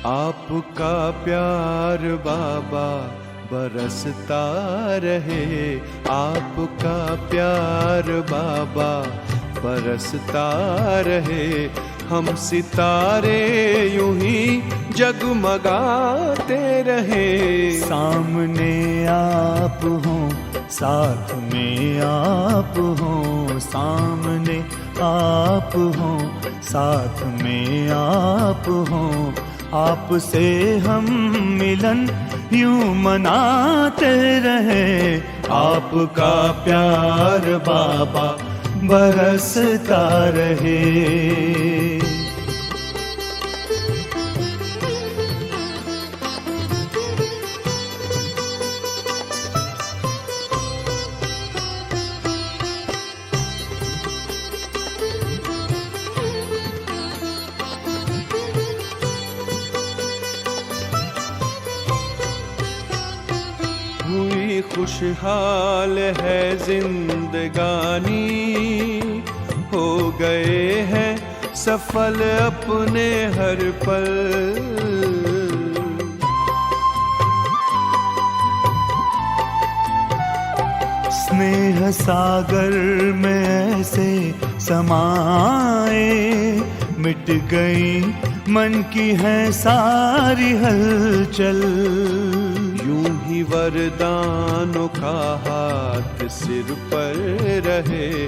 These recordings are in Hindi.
आपका प्यार बाबा बरसता रहे, आपका प्यार बाबा बरसता रहे। हम सितारे यूं ही जगमगाते रहे। सामने आप हो, साथ में आप हो, सामने आप हो, साथ में आप हो। आपसे हम मिलन यूं मनाते रहे। आपका प्यार बाबा बरसता रहे। हुई खुशहाल है जिंदगानी, हो गए हैं सफल अपने हर पल। स्नेह सागर में ऐसे समाए, मिट गई मन की है सारी हलचल। यूं ही वरदानों का हाथ सिर पर रहे,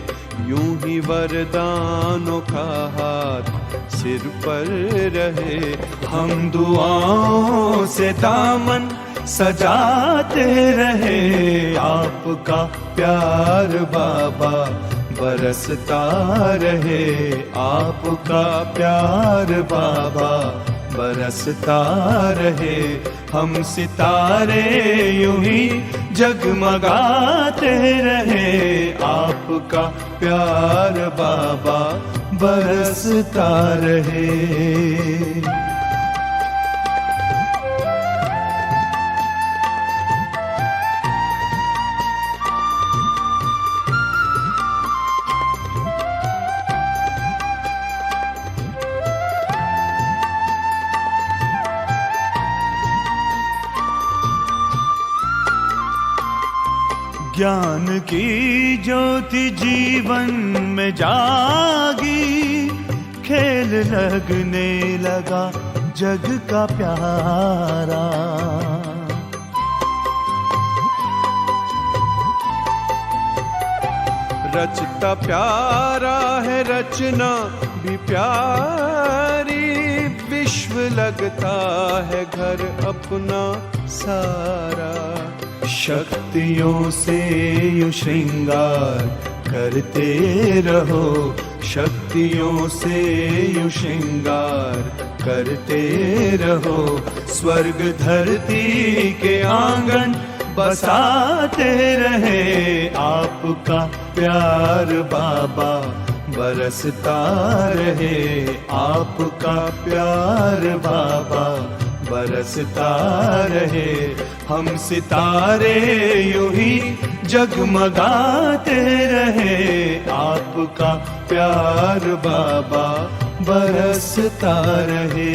यूं ही वरदानों का हाथ सिर पर रहे। हम दुआओं से दामन सजाते रहे। आपका प्यार बाबा बरसता रहे। आपका प्यार बाबा बरसता रहे। हम सितारे यूं ही जगमगाते रहे। आपका प्यार बाबा बरसता रहे। ज्ञान की ज्योति जीवन में जागी, खेल लगने लगा जग का प्यारा। रचता प्यारा है रचना भी प्यारी, विश्व लगता है घर अपना सारा। शक्तियों से यूं श्रृंगार करते रहो, शक्तियों से यूं श्रृंगार करते रहो। स्वर्ग धरती के आंगन बसाते रहे। आपका प्यार बाबा बरसता रहे। आपका प्यार बाबा बरसता रहे। हम सितारे यूं ही जगमगाते रहे। आपका प्यार बाबा बरसता रहे।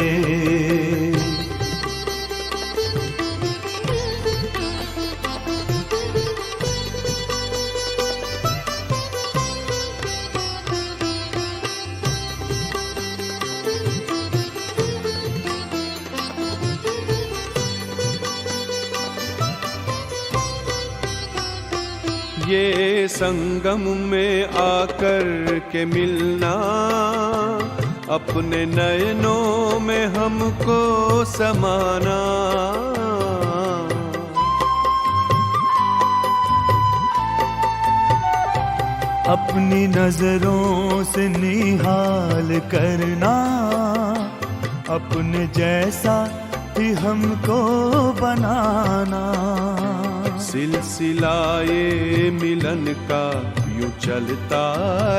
ये संगम में आकर के मिलना, अपने नयनों में हमको समाना। अपनी नजरों से निहाल करना, अपने जैसा ही हमको बनाना। सिलसिलाए मिलन का यूं चलता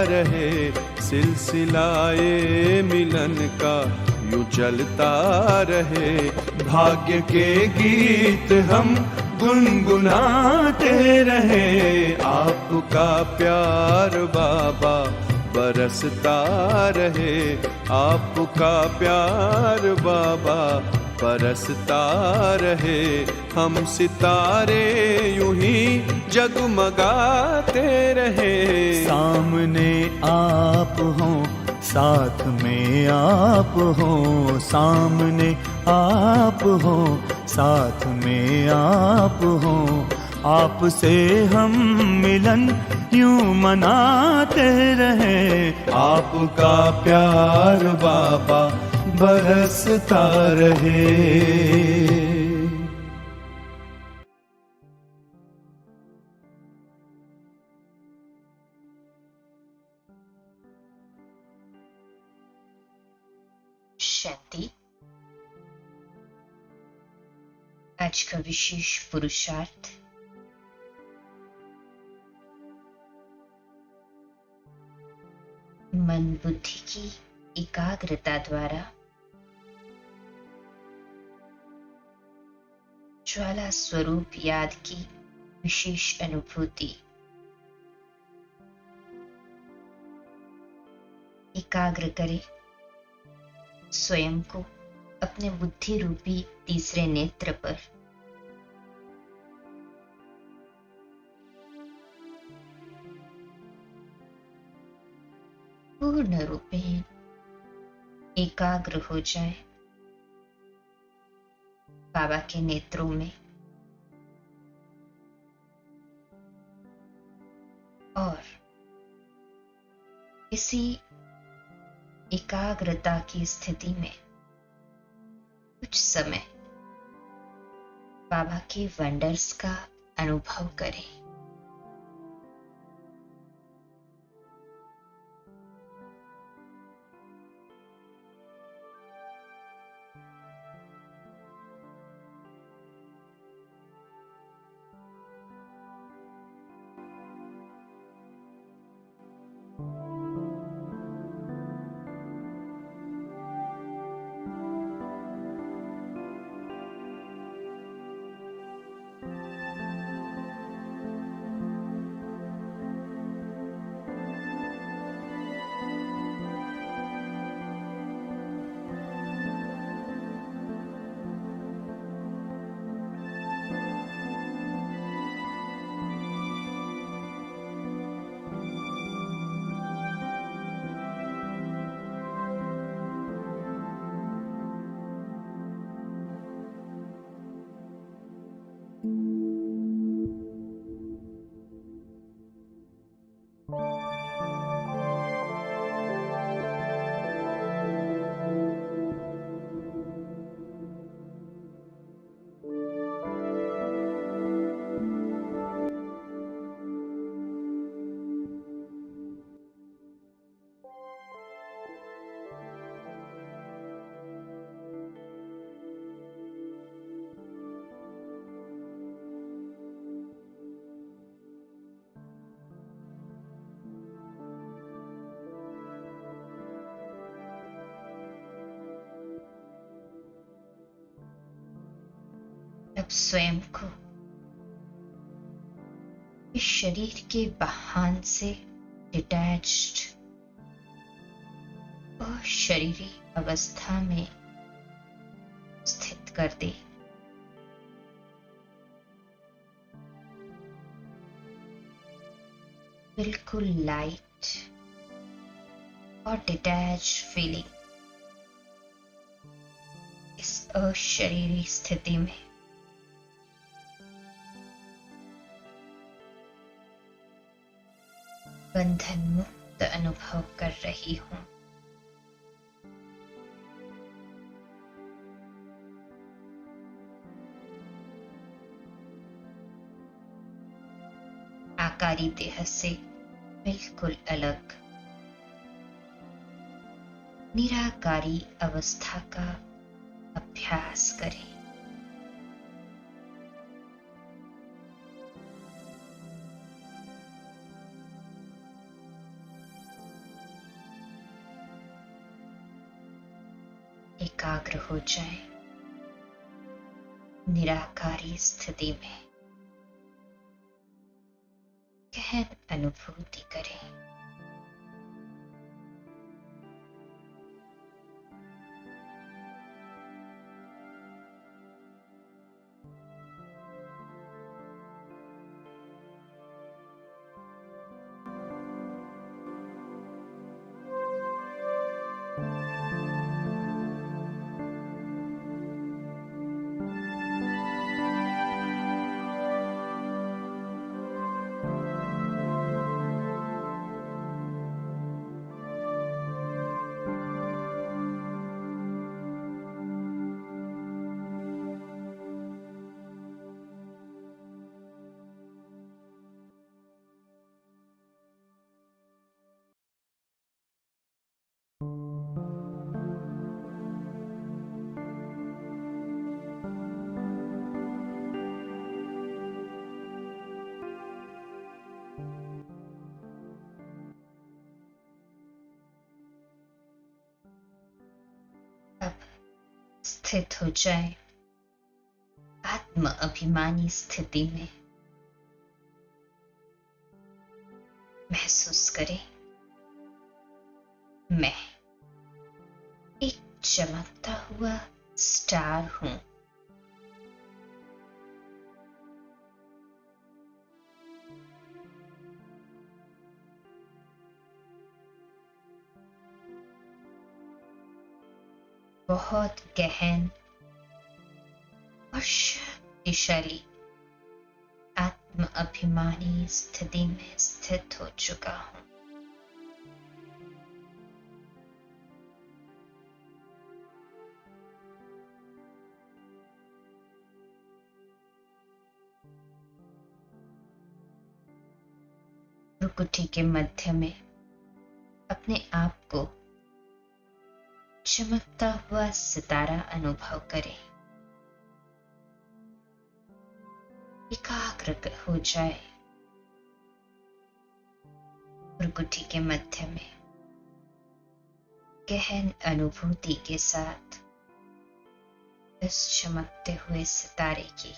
रहे। सिलसिलाए मिलन का यूं चलता रहे। भाग्य के गीत हम गुनगुनाते रहे। आपका प्यार बाबा बरसता रहे। आपका प्यार बाबा बरसता रहे। हम सितारे यूं ही जगमगाते रहे। सामने आप हो, साथ में आप हो, सामने आप हो, साथ में आप हो। आपसे हम मिलन यूं मनाते रहे। आपका प्यार बाबा बरसता रहे। शांति। आज का विशेष पुरुषार्थ मन बुद्धि की एकाग्रता द्वारा ज्वाला स्वरूप याद की विशेष अनुभूति। एकाग्र करे स्वयं को अपने बुद्धि रूपी तीसरे नेत्र पर। पूर्ण रूपेण एकाग्र हो जाए बाबा के नेत्रों में और इसी एकाग्रता की स्थिति में कुछ समय बाबा के वंडर्स का अनुभव करें। अब स्वयं को इस शरीर के वाहन से डिटैच्ड और शरीरी अवस्था में स्थित कर दे। बिल्कुल लाइट और डिटैच्ड फीलिंग इस अशरीरी स्थिति में बंधन मुक्त अनुभव कर रही हूं। आकारी देह से बिल्कुल अलग निराकारी अवस्था का अभ्यास करें। एकाग्र हो जाए निराकारी स्थिति में। गहन अनुभूति करें। अब स्थित हो जाए आत्म अभिमानी स्थिति में। महसूस करें मैं एक चमकता हुआ स्टार हूं। बहुत गहन और शक्तिशाली आत्म अभिमानी स्थिति में स्थित हो चुका हूं। भ्रुकुटी के मध्य में अपने आप को चमकता हुआ सितारा अनुभव करें। एकाग्र हो जाए भ्रुकुटी के मध्य में गहन अनुभूति के साथ इस चमकते हुए सितारे की।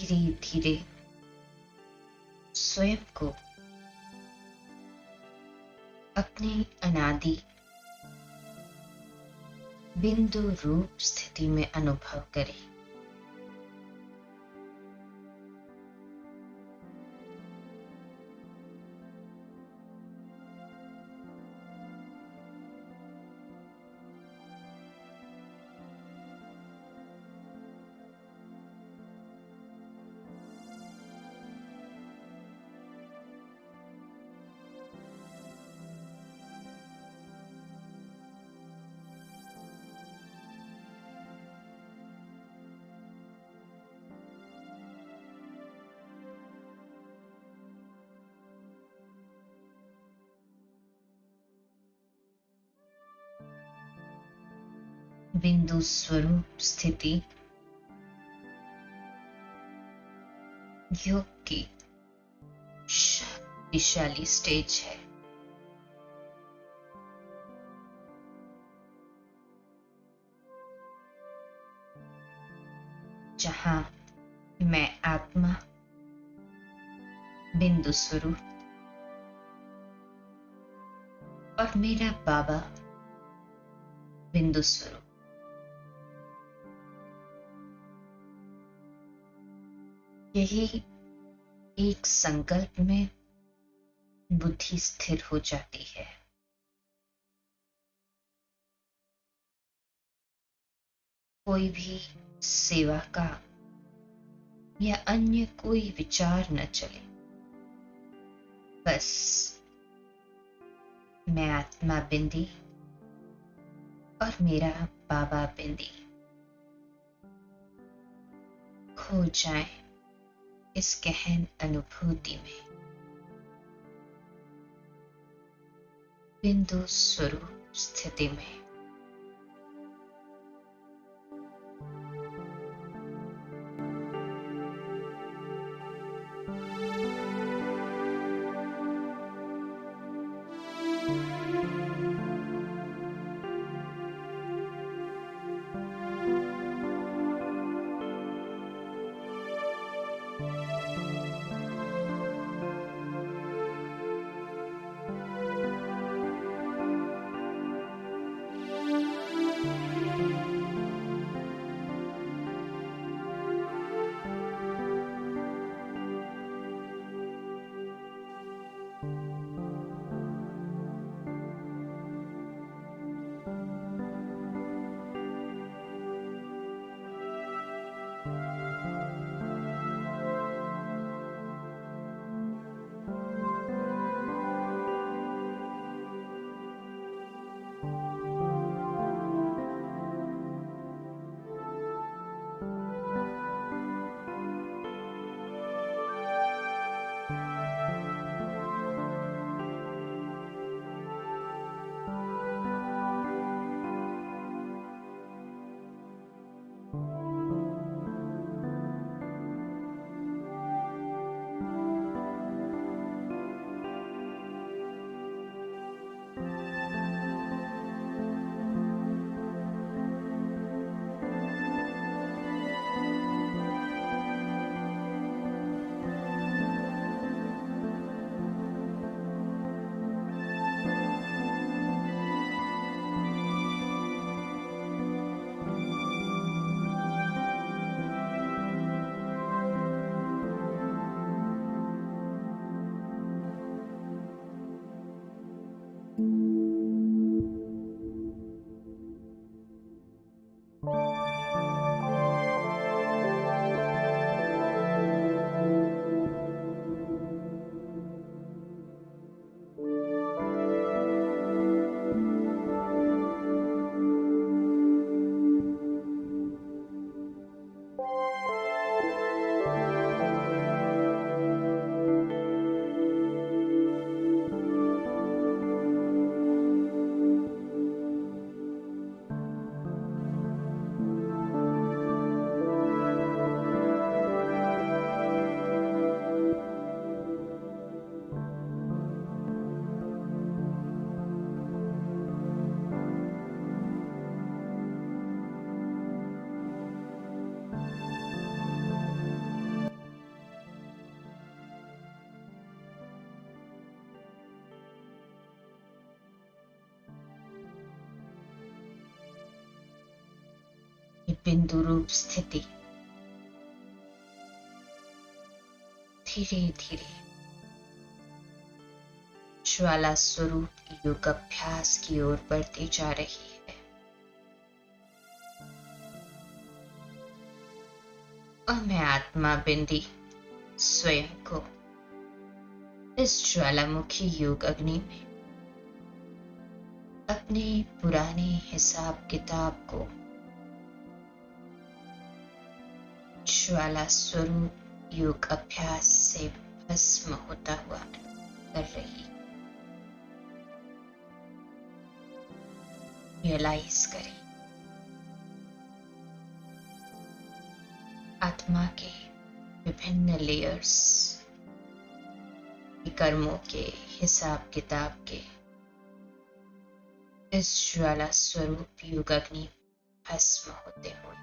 धीरे धीरे स्वयं को अपने अनादि बिंदु रूप स्थिति में अनुभव करें। बिंदु स्वरूप स्थिति योग की शक्तिशाली स्टेज है। जहां मैं आत्मा बिंदु स्वरूप और मेरा बाबा बिंदु स्वरूप यही एक संकल्प में बुद्धि स्थिर हो जाती है। कोई भी सेवा का या अन्य कोई विचार न चले, बस मैं आत्मा बिंदी और मेरा बाबा बिंदी खो जाए इस गहन अनुभूति में, बिंदु स्वरूप स्थिति में। बिंदु रूप स्थिति धीरे धीरे ज्वाला स्वरूप योग अभ्यास की ओर बढ़ती जा रही है। और मैं आत्मा बिंदी स्वयं को इस ज्वालामुखी योग अग्नि में अपने पुराने हिसाब किताब को ज्वाला स्वरूप योग अभ्यास से भस्म होता हुआ कर रही। रियलाइज करें आत्मा के विभिन्न लेयर्स, कर्मों के हिसाब किताब के इस ज्वाला स्वरूप युग अग्नि भस्म होते हुए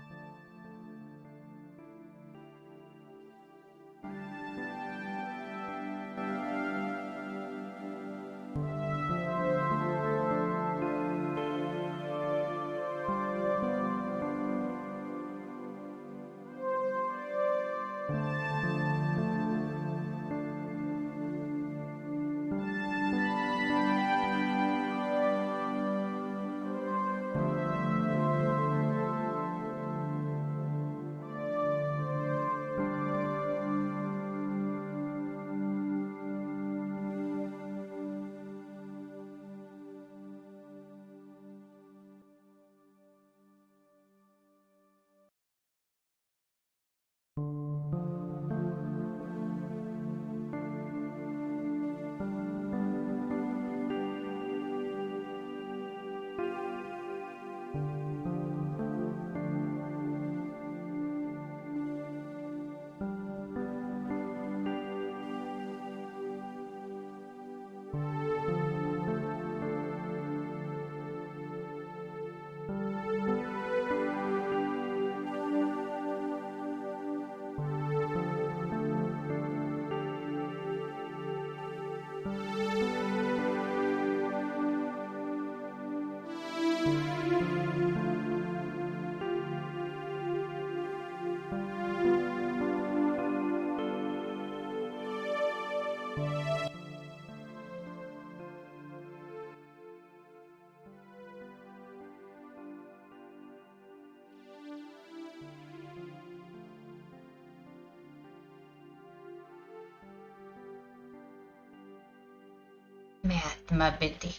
मैं आत्मा बिंदी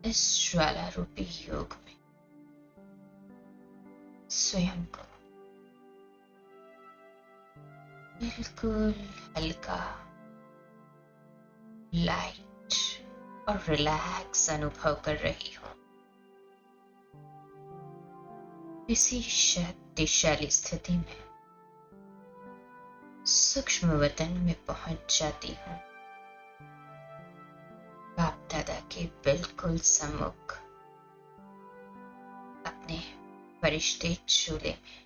इस ज्वाला रूपी योग में स्वयं को बिल्कुल हल्का, लाइट और रिलैक्स अनुभव कर रही हूँ। इसी शक्तिशाली स्थिति में सूक्ष्म वतन में पहुंच जाती हूँ, बाप दादा के बिल्कुल सम्मुख अपने फरिश्ते चूल्हे में।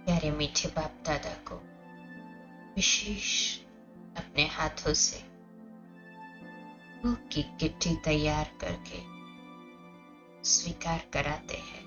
प्यारे मीठे बाप दादा को विशेष अपने हाथों से भूख की किट्टी तैयार करके स्वीकार कराते हैं।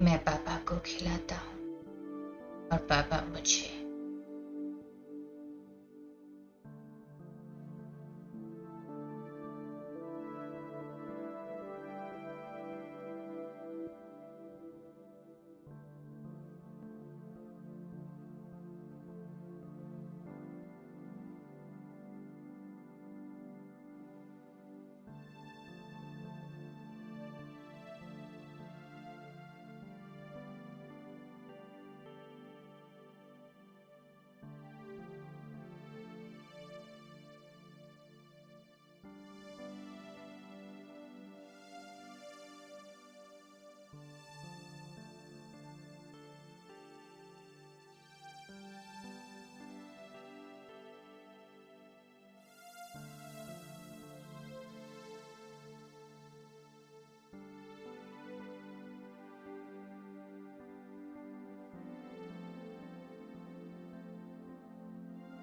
मैं पापा को खिलाता हूँ और पापा मुझे।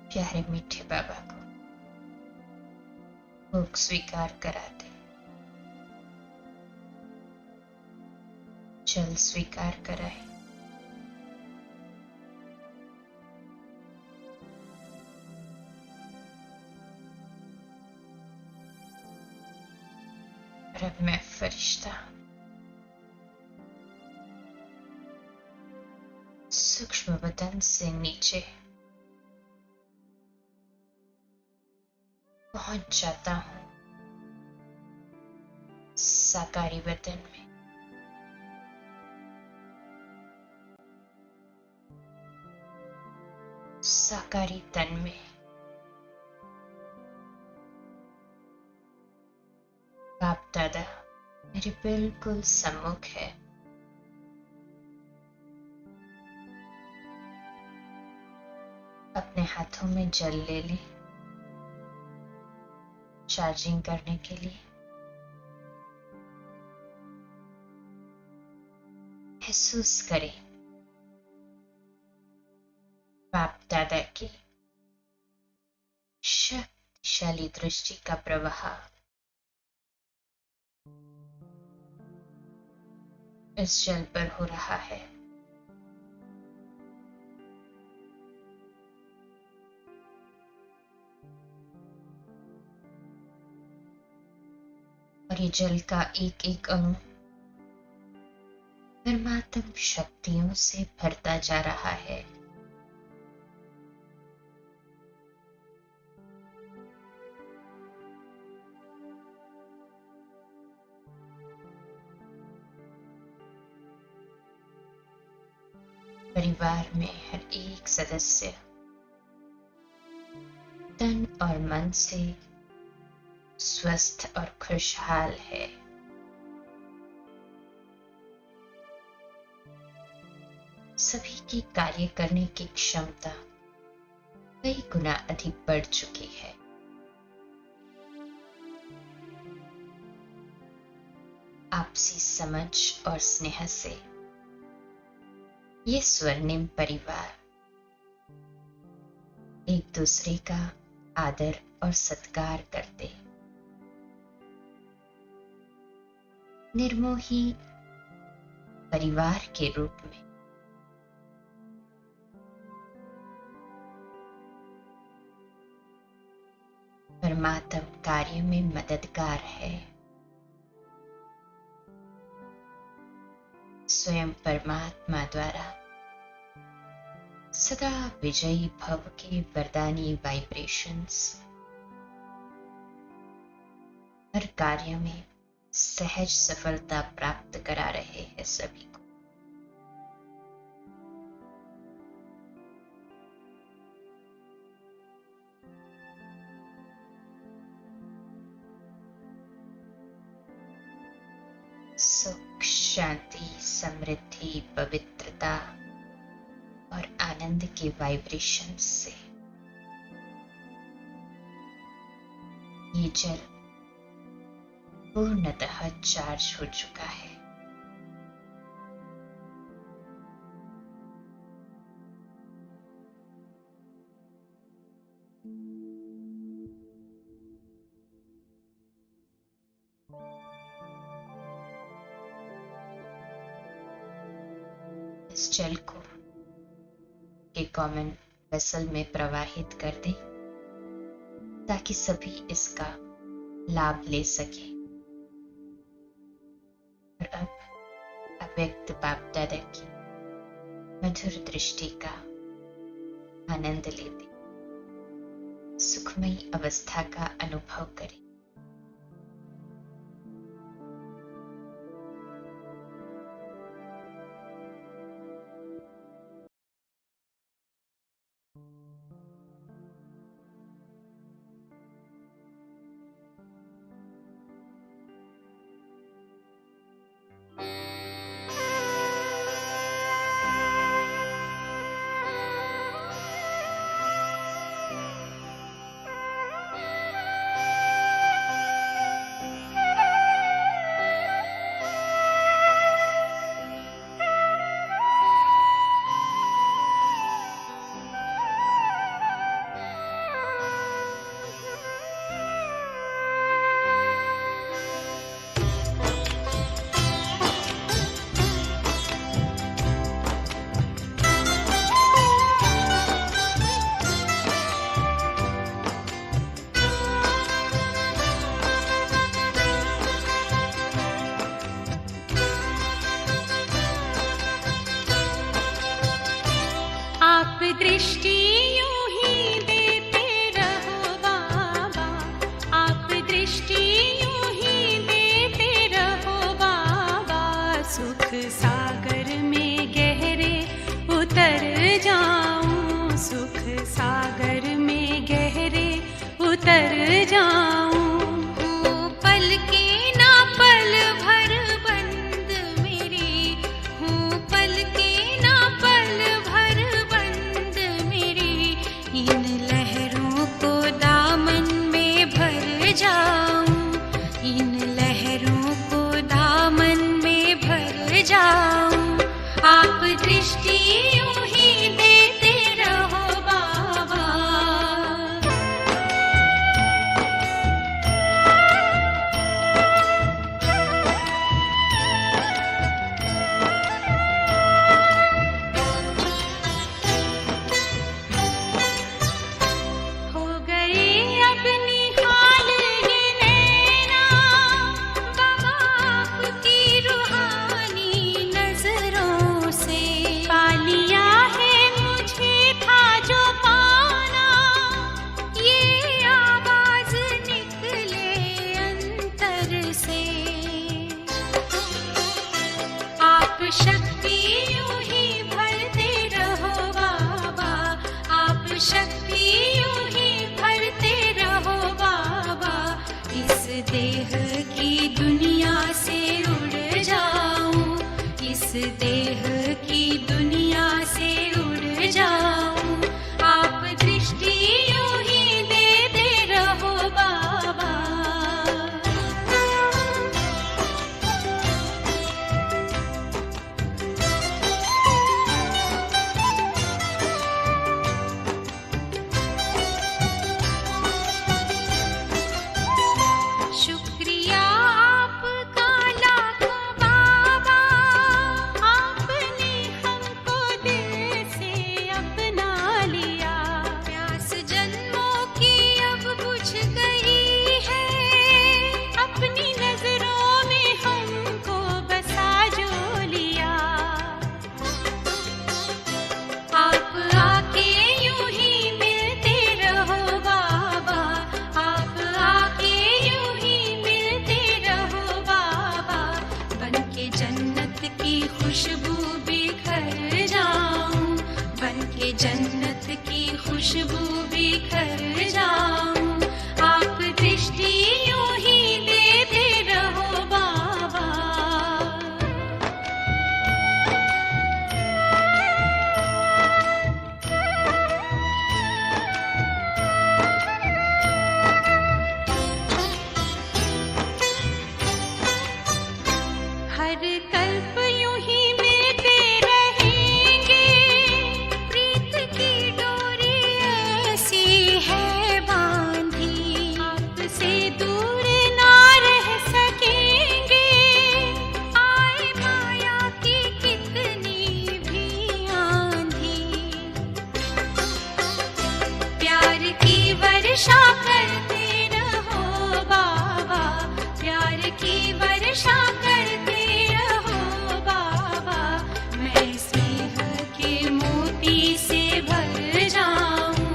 प्यारे मीठे बाबा को भूख स्वीकार कराते, जल स्वीकार कराए, और अब मैं फरिश्ता सूक्ष्म बदन से नीचे पहुंच जाता हूं साकारी बदन में। साकारी तन में बाप दादा मेरे बिल्कुल सम्मुख है। अपने हाथों में जल ले ले चार्जिंग करने के लिए। महसूस करें बाप दादा की शक्तिशाली दृष्टि का प्रवाह इस जल पर हो रहा है। और ये जल का एक एक अणु परमात्म शक्तियों से भरता जा रहा है। परिवार में हर एक सदस्य तन और मन से स्वस्थ और खुशहाल है। सभी की कार्य करने की क्षमता कई गुना अधिक बढ़ चुकी है। आपसी समझ और स्नेह से ये स्वर्णिम परिवार एक दूसरे का आदर और सत्कार करते, निर्मोही परिवार के रूप में परमात्म कार्य में मददगार है। स्वयं परमात्मा द्वारा सदा विजयी भव के वरदानी वाइब्रेशंस हर कार्य में सहज सफलता प्राप्त करा रहे हैं सभी को। सुख, शांति, समृद्धि, पवित्रता और आनंद के वाइब्रेशन से ये जल पूर्णतः चार्ज हो चुका है। इस जल को के कॉमन वेसल में प्रवाहित कर दें ताकि सभी इसका लाभ ले सके। और अब अव्यक्त बाप दादा की मधुर दृष्टि का आनंद लेते सुखमयी अवस्था का अनुभव करें। दृष्टि यूं ही देते रहो बाबा, आप दृष्टि यूं ही देते रहो बाबा। सुख सागर में गहरे उतर जाऊं, सुख सागर में गहरे उतर जाऊं। हूँ पल के ना पल भर बंद मेरी, हूँ पल के ना पल भर बंद मेरी। इन लहरों को दामन में भर जाऊं, इन लहरों को दामन में भर जाऊं। आप दृष्टि यूं ही देते रहो बाबा। हो गए अब निहाल ये नैना बाबा आपकी रूहानी नजरों से। पा लिया है मुझे था जो पाना, ये आवाज निकले अंतर से। आप शक्ति यूं ही भरते रहो बाबा, आप शक्ति यूं ही भरते रहो बाबा। इस देह की दुनिया से उड़ जाऊं, इस देह की दुनिया से उड़ जाऊं। आप दृष्टि यूं ही देते रहो बाबा। शुक्रिया आपका लाखों बाबा, आपने हमको दिल से अपना लिया। प्यास जन्मों की अब बुझ गई है, अपनी नजरों में हमको बसा जो लिया। आप आके यूं ही मिलते रहो बाबा, आप आके यूं ही मिलते रहो बाबा। बनके जन्नत की खुशबू बिखर जाऊं, बनके जन्नत की खुशबू बिखर जाऊं। आप दृष्टि यूं ही देते रहो बाबा। हर कल्प यूं ही मिलते रहेंगे, प्रीत की डोरी ऐसी है बांधी। आपसे दूर ना रह सकेंगे, आए माया की कितनी भी आंधी। प्यार की वर्षा करते रहो बाबा, प्यार की वर्षा करते रहो बाबा। मैं स्नेह के मोती से भर जाऊं,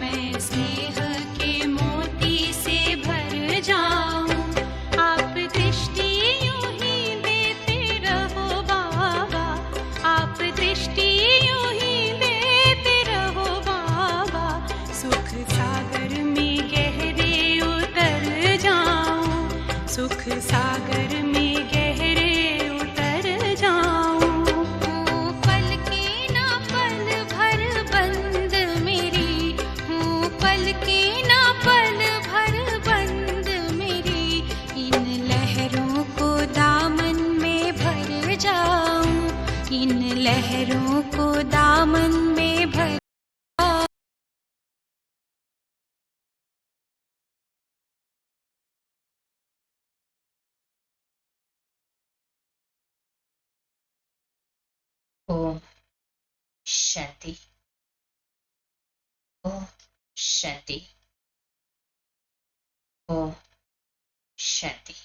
मैं स्नेह के मोती से भर जाऊं। आप दृष्टि यूं ही देते रहो बाबा, आप दृष्टि यूं ही देते रहो बाबा। सुख सागर में गहरे उतर जाऊं, सुख सागर में गहरे उतर जाऊं। हूँ पल के ना पल भर बंद मेरी, हूँ पल के ना पल भर बंद मेरी। इन लहरों को दामन में भर जाऊं, इन लहरों को दामन में भर। ओम शांति, ओम शांति, ओम शांति।